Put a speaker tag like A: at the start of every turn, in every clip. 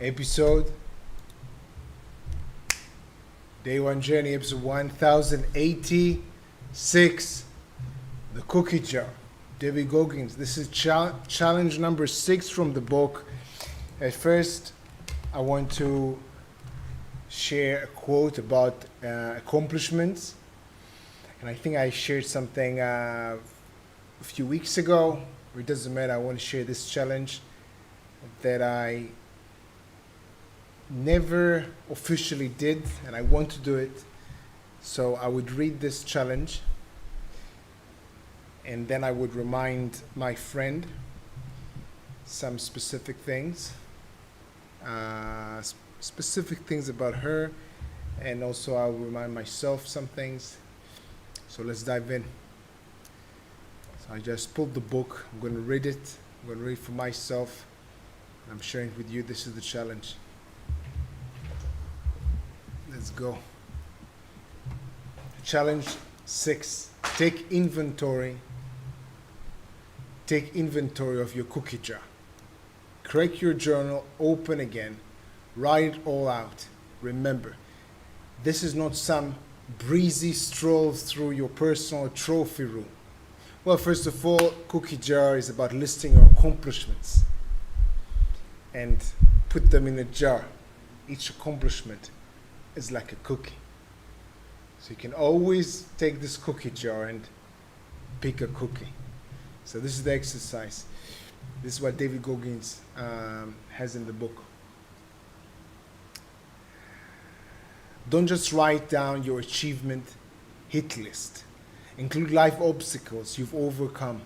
A: episode. Day one journey, episode 1086. The cookie jar. David Goggins. This is challenge number 6 from the book. At first, I want to share a quote about accomplishments. And I think I shared something a few weeks ago. It doesn't matter. I want to share this challenge that I never officially did, and I want to do it. So I would read this challenge, and then I would remind my friend some specific things about her, and also I'll remind myself some things. So let's dive in. So I just pulled the book. I'm going to read it. I'm going to read for myself. I'm sharing with you. This is the challenge. Let's go. Challenge 6. Take inventory of your cookie jar. Crack your journal open again. Write it all out. Remember, this is not some breezy stroll through your personal trophy room. Well, first of all, cookie jar is about listing your accomplishments and put them in a jar. Each accomplishment is like a cookie. So you can always take this cookie jar and pick a cookie. So this is the exercise. This is what David Goggins has in the book. Don't just write down your achievement hit list. Include life obstacles you've overcome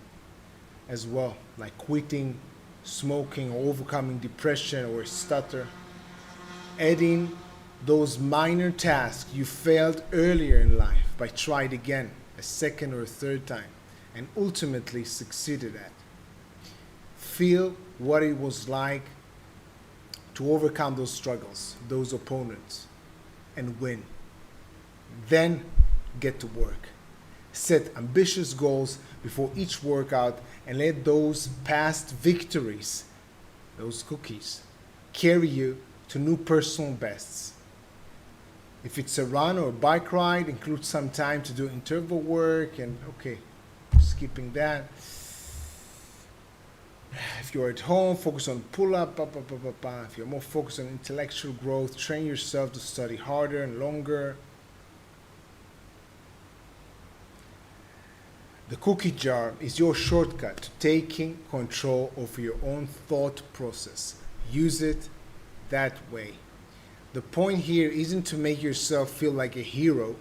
A: as well, like quitting smoking or overcoming depression or a stutter. Adding those minor tasks you failed earlier in life but tried again a second or a third time and ultimately succeeded at. Feel what it was like to overcome those struggles, those opponents, and win. Then get to work. Set ambitious goals before each workout and let those past victories, those cookies, carry you to new personal bests. If it's a run or a bike ride, include some time to do interval work and skipping that. If you're at home, focus on pull-up. If you're more focused on intellectual growth, train yourself to study harder and longer. The cookie jar is your shortcut to taking control over your own thought process. Use it that way. The point here isn't to make yourself feel like a hero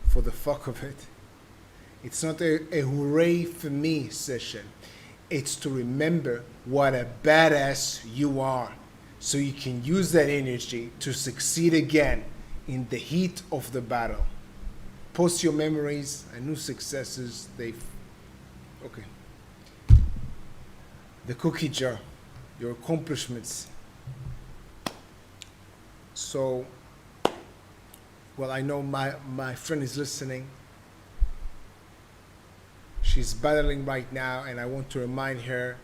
A: for the fuck of it. It's not a hooray for me session. It's to remember what a badass you are, so you can use that energy to succeed again in the heat of the battle. Post your memories and new successes. The cookie jar, your accomplishments. So, well, I know my friend is listening. She's battling right now, and I want to remind her,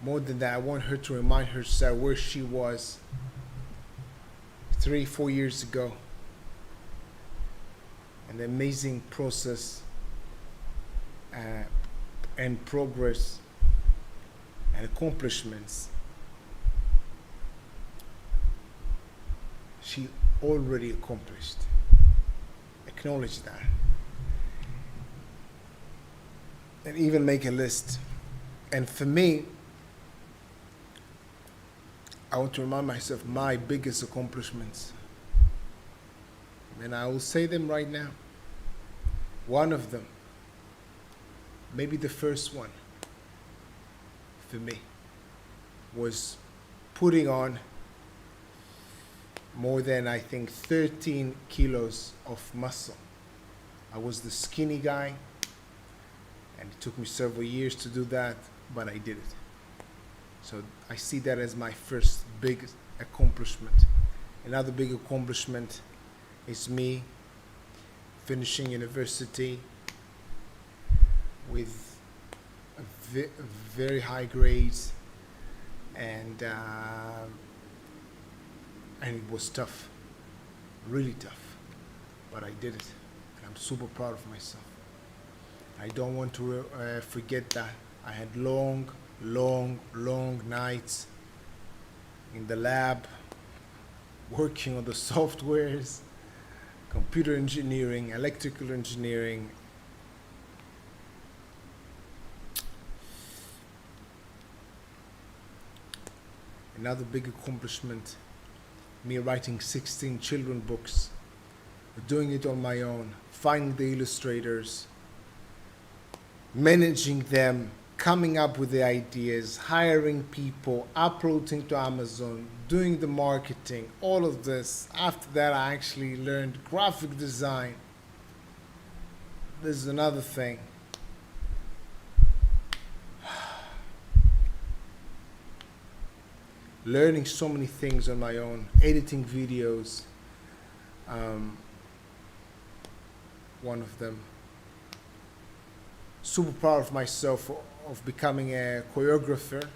A: more than that, I want her to remind herself where she was 3-4 years ago. An amazing process and progress and accomplishments she already accomplished. Acknowledge that. And even make a list. And for me, I want to remind myself my biggest accomplishments. And I will say them right now. One of them, maybe the first one for me, was putting on more than, I think, 13 kilos of muscle. I was the skinny guy, and it took me several years to do that, but I did it. So I see that as my first big accomplishment. Another big accomplishment is me finishing university with very high grades and and it was tough, really tough, but I did it, and I'm super proud of myself. I don't want to forget that. I had long, long, long nights in the lab working on the softwares, computer engineering, electrical engineering. Another big accomplishment, me writing 16 children books, doing it on my own, finding the illustrators, managing them, coming up with the ideas, hiring people, uploading to Amazon, doing the marketing, all of this. After that, I actually learned graphic design. This is another thing. Learning so many things on my own, editing videos, one of them. Super proud of myself of becoming a choreographer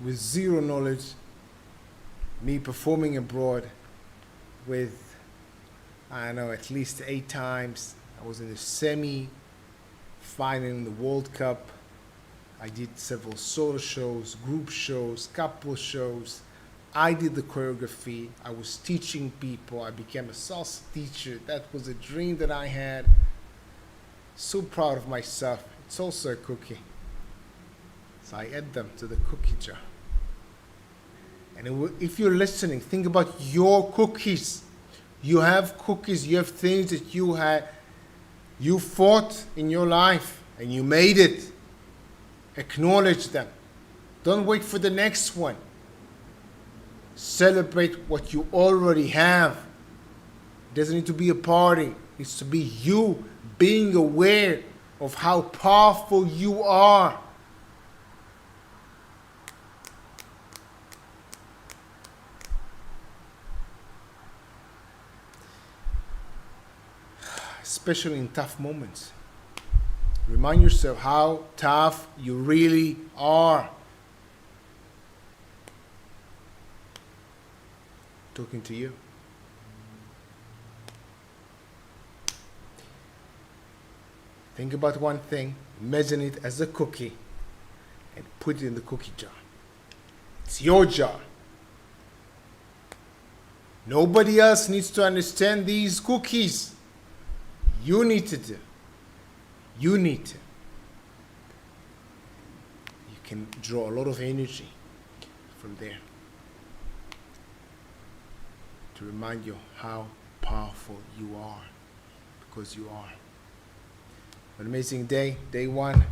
A: with zero knowledge, me performing abroad with, I don't know, at least 8 times. I was in the semi-final in the World Cup. I did several solo shows, group shows, couple shows. I did the choreography. I was teaching people. I became a salsa teacher. That was a dream that I had. So proud of myself. It's also a cookie. So I add them to the cookie jar. And if you're listening, think about your cookies. You have cookies. You have things that you fought in your life and you made it. Acknowledge them. Don't wait for the next one. Celebrate what you already have. It doesn't need to be a party. It needs to be you being aware of how powerful you are. Especially in tough moments. Remind yourself how tough you really are. Talking to you. Think about one thing, imagine it as a cookie, and put it in the cookie jar. It's your jar. Nobody else needs to understand these cookies. You need to do. You need to. You can draw a lot of energy from there to remind you how powerful you are, because you are. An amazing day, day 1.